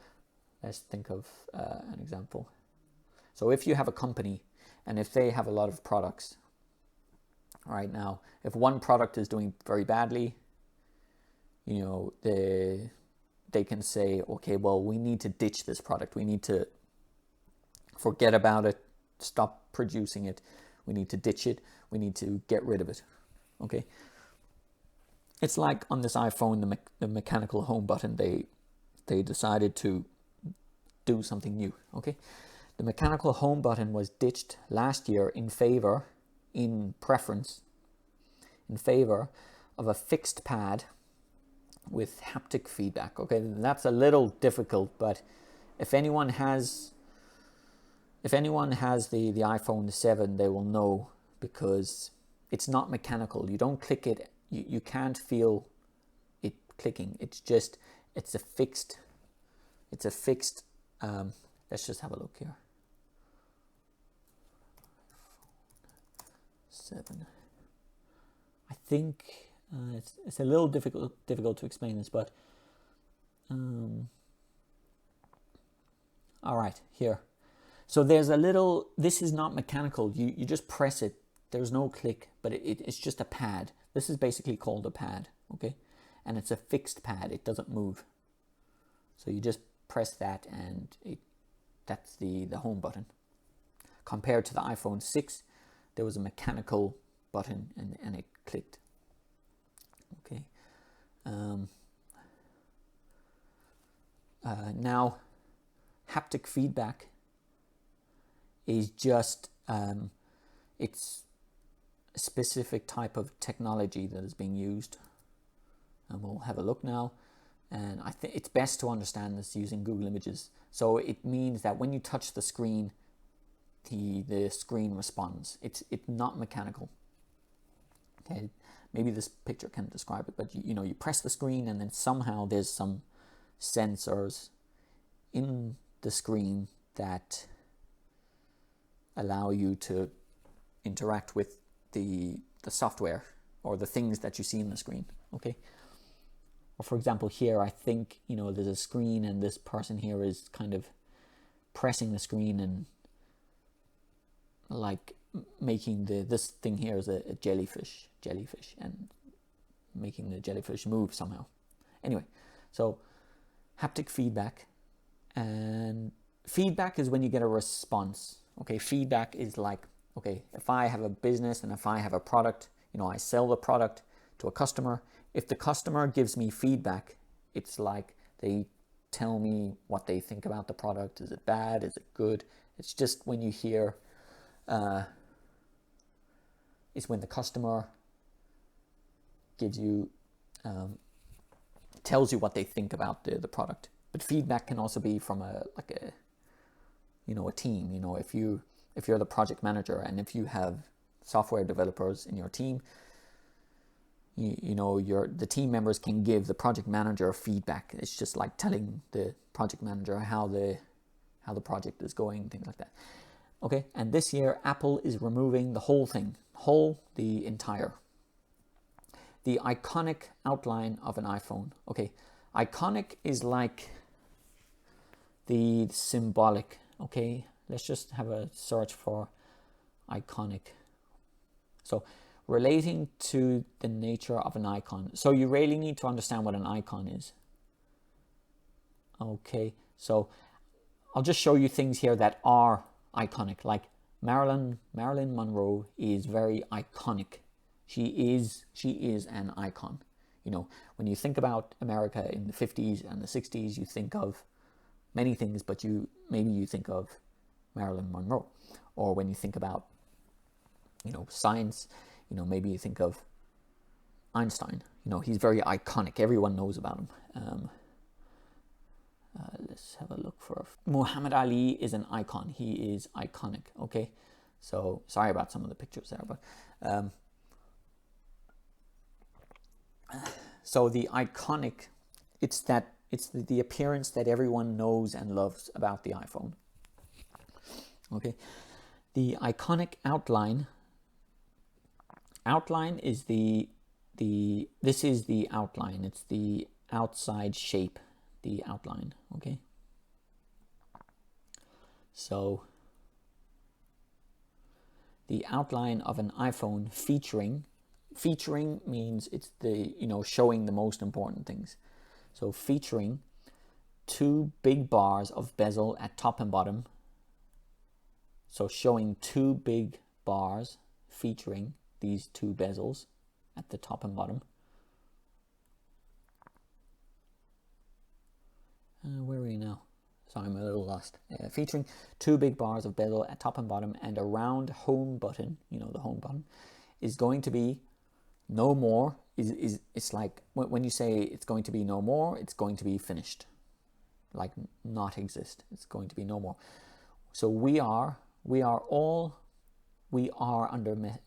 let's think of an example. So if you have a company and if they have a lot of products right now, if one product is doing very badly, they can say, okay, well, we need to ditch this product. We need to forget about it, stop producing it. We need to ditch it. We need to get rid of it. Okay. It's like on this iPhone, the mechanical home button, they decided to do something new. Okay. The mechanical home button was ditched last year in preference of a fixed pad with haptic feedback. Okay, that's a little difficult, but if anyone has the iPhone 7, they will know, because it's not mechanical. You don't click it, you can't feel it clicking. It's a fixed let's just have a look here. 7. I think it's a little difficult to explain this, but all right, here. So there's this is not mechanical. You just press it. There's no click, but it's just a pad. This is basically called a pad, okay? And it's a fixed pad. It doesn't move. So you just press that, and that's the home button. Compared to the iPhone 6, there was a mechanical button and it clicked. Okay. Now, haptic feedback is just it's a specific type of technology that is being used, and we'll have a look now. And I think it's best to understand this using Google Images. So it means that when you touch the screen, the screen responds. It's not mechanical. Okay, maybe this picture can describe it, but you press the screen, and then somehow there's some sensors in the screen that allow you to interact with the software or the things that you see in the screen. Okay. Or for example, here I think there's a screen, and this person here is kind of pressing the screen and like making this thing here is a jellyfish, and making the jellyfish move somehow. Anyway, so haptic feedback, and feedback is when you get a response. Okay, feedback is like, okay, if I have a business and if I have a product, I sell the product to a customer. If the customer gives me feedback, it's like they tell me what they think about the product. Is it bad? Is it good? It's just when you hear, it's when the customer gives you, tells you what they think about the product. But feedback can also be from a team. If you're the project manager, and if you have software developers in your team, the team members can give the project manager feedback. It's just like telling the project manager how the project is going, things like that. Okay, and this year Apple is removing the whole thing, the iconic outline of an iPhone. Okay, iconic is like the symbolic. Okay, let's just have a search for iconic. So relating to the nature of an icon. So you really need to understand what an icon is. Okay, so I'll just show you things here that are iconic. Like Marilyn Monroe is very iconic. She is an icon. You know, when you think about America in the 50s and the 60s, you think of many things, but maybe you think of Marilyn Monroe. Or when you think about, you know, science, you know, maybe you think of Einstein. You know, he's very iconic. Everyone knows about him. Let's have a look for Muhammad Ali is an icon. He is iconic. Okay, so sorry about some of the pictures there, but so the iconic, it's the appearance that everyone knows and loves about the iPhone. Okay, the iconic outline is this is the outline. It's the outside shape, the outline. Okay, so the outline of an iPhone featuring means it's the, you know, showing the most important things. So featuring 2 big bars of bezel at top and bottom. So showing 2 big bars featuring these 2 bezels at the top and bottom. Where are we now? Sorry, I'm a little lost. Featuring 2 big bars of bezel at top and bottom, and a round home button, you know, the home button, is going to be no more. It's like when you say it's going to be no more, it's going to be finished, like not exist. It's going to be no more. So we are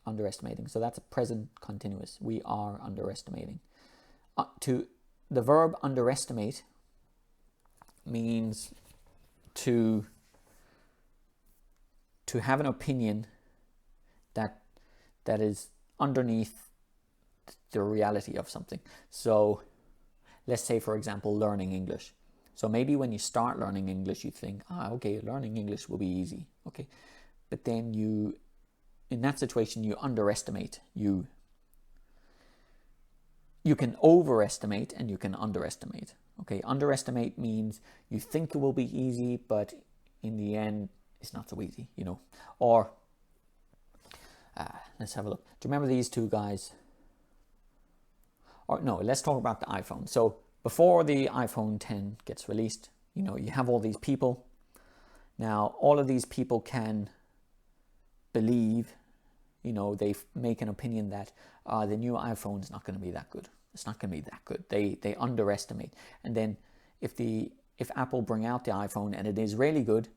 underestimating. So that's a present continuous. We are underestimating. To the verb underestimate means to have an opinion that is underneath the reality of something. So let's say, for example, learning English. So maybe when you start learning English, you think, okay, learning English will be easy. Okay, but then in that situation, you underestimate. You can overestimate and you can underestimate. Okay, underestimate means you think it will be easy, but in the end, it's not so easy, you know. Or let's have a look. Do you remember these 2 guys? Or no, let's talk about the iPhone. So before the iPhone 10 gets released, you know, you have all these people. Now, all of these people can believe, you know, they make an opinion that the new iPhone is not going to be that good. It's not going to be that good. They underestimate. And then if Apple bring out the iPhone and it is really good,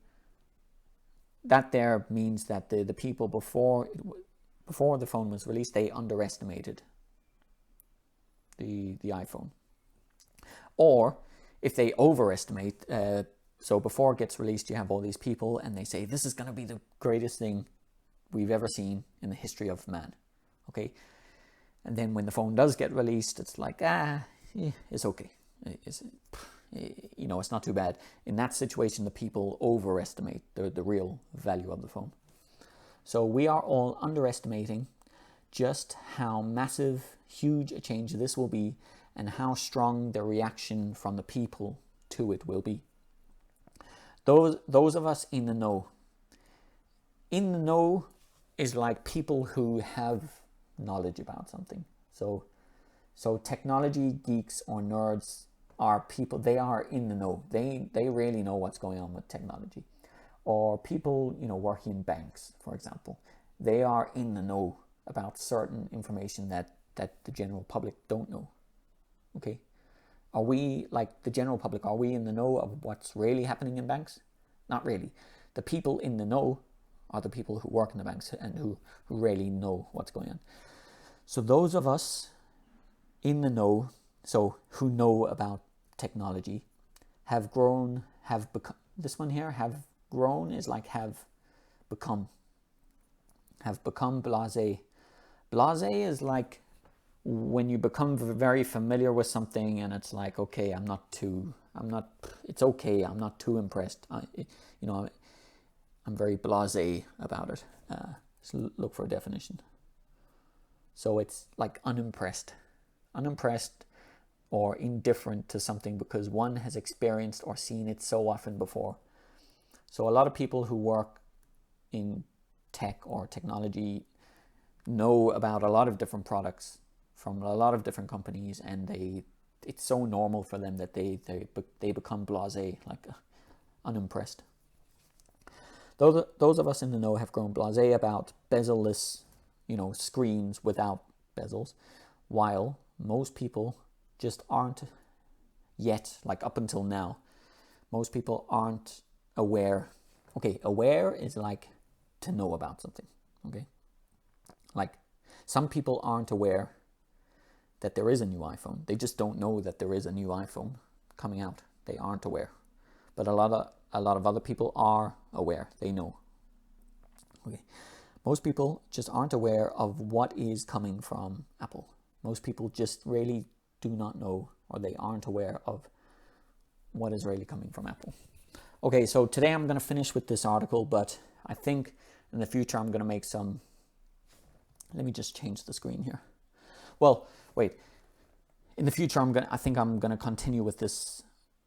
that there means that the people before the phone was released, they underestimated the iPhone. Or if they overestimate, so before it gets released, you have all these people and they say, this is going to be the greatest thing we've ever seen in the history of man. Okay. And then when the phone does get released, it's like, it's okay. You know, it's not too bad. In that situation, the people overestimate the real value of the phone. So we are all underestimating just how massive, huge a change this will be and how strong the reaction from the people to it will be. Those of us in the know. In the know is like people who have knowledge about something. So technology geeks or nerds are people, they are in the know. They really know what's going on with technology. Or people, you know, working in banks, for example. They are in the know about certain information that the general public don't know. Okay? Are we, like the general public, are we in the know of what's really happening in banks? Not really. The people in the know are the people who work in the banks and who really know what's going on. So those of us in the know, so who know about technology, have grown, have become, this one here, have grown is like have become blasé. Blasé is like when you become very familiar with something and it's like, okay, it's okay, I'm not too impressed. I'm very blasé about it. Let's look for a definition. So it's like unimpressed or indifferent to something because one has experienced or seen it so often before. So a lot of people who work in tech or technology know about a lot of different products from a lot of different companies, and it's so normal for them that they become blasé, like unimpressed. Those of us in the know have grown blasé about bezel-less, screens without bezels, while most people just aren't yet, like up until now, most people aren't aware. Okay, aware is like to know about something, okay? Like some people aren't aware that there is a new iPhone. They just don't know that there is a new iPhone coming out. They aren't aware. But a lot of other people are aware. They know. Okay. Most people just aren't aware of what is coming from Apple. Most people just really do not know, or they aren't aware of what is really coming from Apple. Okay, so today I'm going to finish with this article, but I think in the future I'm going to make some... Let me just change the screen here. Well, wait. In the future, I think I'm going to continue with this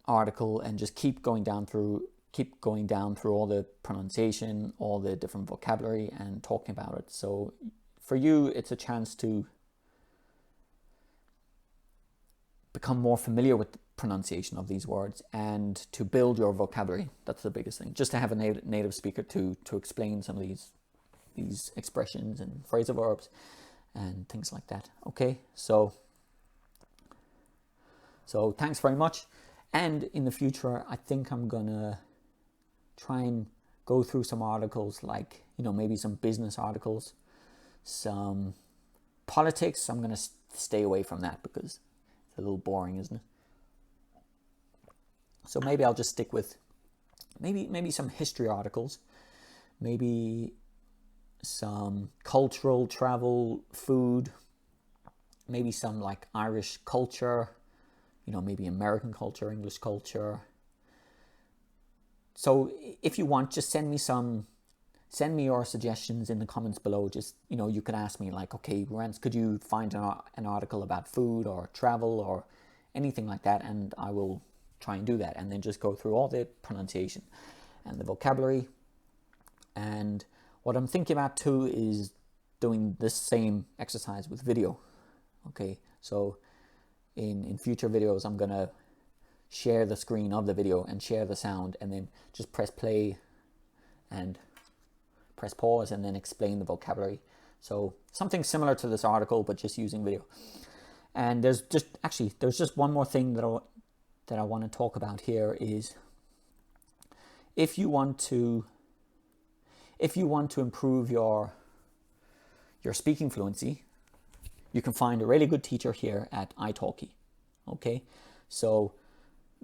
article and just keep going down through all the pronunciation, all the different vocabulary, and talking about it. So for you, it's a chance to become more familiar with the pronunciation of these words and to build your vocabulary. That's the biggest thing. Just to have a native speaker to explain some of these expressions and phrasal verbs and things like that. Okay, so thanks very much. And in the future, I think I'm gonna try and go through some articles, like maybe some business articles, some politics. I'm gonna stay away from that because it's a little boring, isn't it? So maybe I'll just stick with maybe some history articles, maybe some cultural, travel, food, maybe some like Irish culture, maybe American culture, English culture. So if you want, just send me your suggestions in the comments below. Just, you could ask me like, okay, Rance, could you find an article about food or travel or anything like that? And I will try and do that, and then just go through all the pronunciation and the vocabulary. And what I'm thinking about too is doing this same exercise with video. Okay, so in future videos, I'm gonna share the screen of the video and share the sound, and then just press play and press pause and then explain the vocabulary. So something similar to this article, but just using video. And there's just one more thing that I want to talk about here is if you want to improve your speaking fluency, you can find a really good teacher here at italki. Okay, so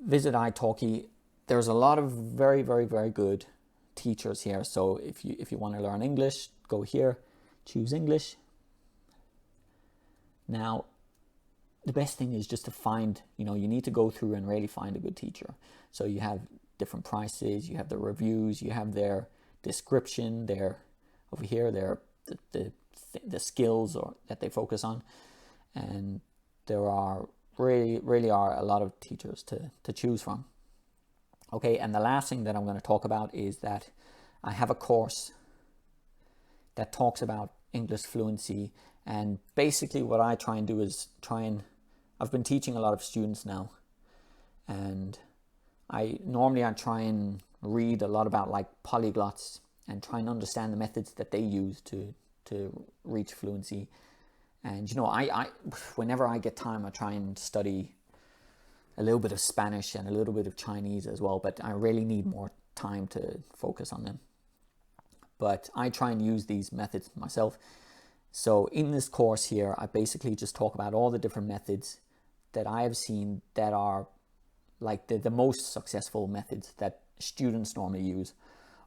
visit italki. There's a lot of very, very, very good teachers here. So if you want to learn English, go here, choose English. Now, the best thing is just to find, you need to go through and really find a good teacher. So you have different prices, you have the reviews, you have their description, over here, the skills that they focus on, and there are really are a lot of teachers to choose from. Okay, and the last thing that I'm going to talk about is that I have a course that talks about English fluency, and basically what I try and do is I've been teaching a lot of students now, and I try and read a lot about like polyglots and try and understand the methods that they use to reach fluency. And I whenever I get time, I try and study a little bit of Spanish and a little bit of Chinese as well, but I really need more time to focus on them. But I try and use these methods myself. So in this course here, I basically just talk about all the different methods that I have seen that are like the most successful methods that students normally use,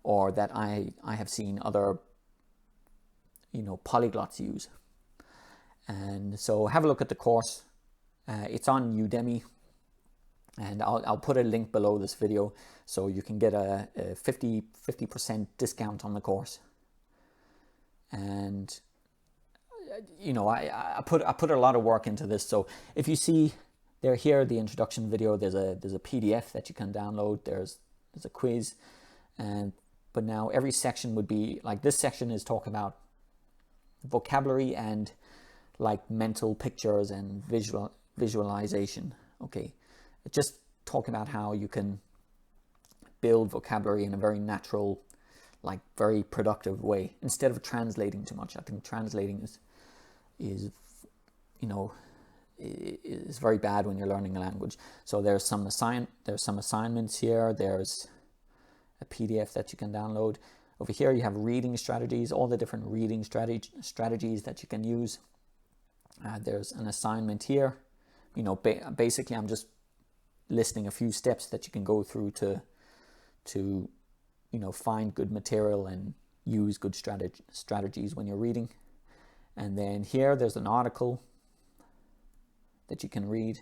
or that I have seen other polyglots use. And so have a look at the course. It's on Udemy, and I'll put a link below this video so you can get a 50% discount on the course. And you know, I put a lot of work into this. So if you see there here, the introduction video, there's a PDF that you can download. There's a quiz, but now every section would be like, this section is talking about vocabulary and like mental pictures and visualization. Okay, it's just talking about how you can build vocabulary in a very natural, like very productive way, instead of translating too much. I think translating is you know, is very bad when you're learning a language. So there's some assignments here. There's a PDF that you can download. Over here you have reading strategies, all the different reading strategies that you can use. There's an assignment here. You know, basically I'm just listing a few steps that you can go through to you know, find good material and use good strategies when you're reading. And then here there's an article that you can read.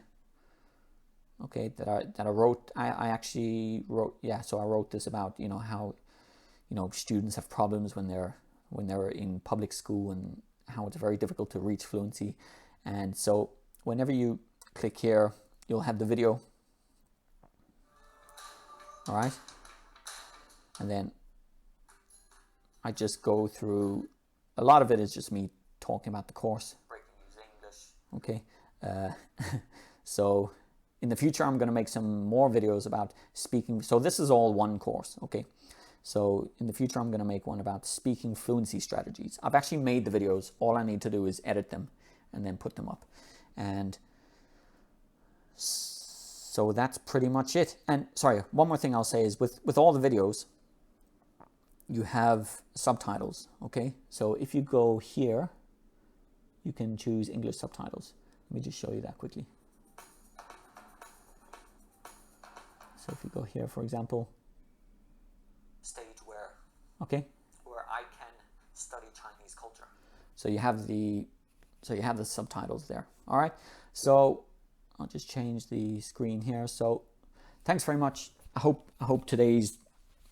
Okay, that I wrote. I actually wrote, yeah. So I wrote this about, you know, how, you know, students have problems when they're in public school, and how it's very difficult to reach fluency. And so whenever you click here, you'll have the video. All right, and then I just go through. A lot of it is just me talking about the course. Breaking news English. Okay, so in the future I'm going to make some more videos about speaking. So this is all one course. Okay, so in the future I'm going to make one about speaking fluency strategies. I've actually made the videos. All I need to do is edit them and then put them up. And so that's pretty much it. And sorry, one more thing I'll say is with all the videos, you have subtitles. Okay, so if you go here, you can choose English subtitles. Let me just show you that quickly. So if you go here, for example, stage where I can study Chinese culture. So you have the subtitles there. All right. So I'll just change the screen here. So thanks very much. I hope today's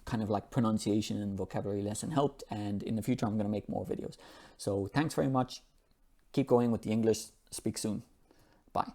kind of like pronunciation and vocabulary lesson helped, and in the future I'm going to make more videos. So thanks very much. Keep going with the English. Speak soon. Bye.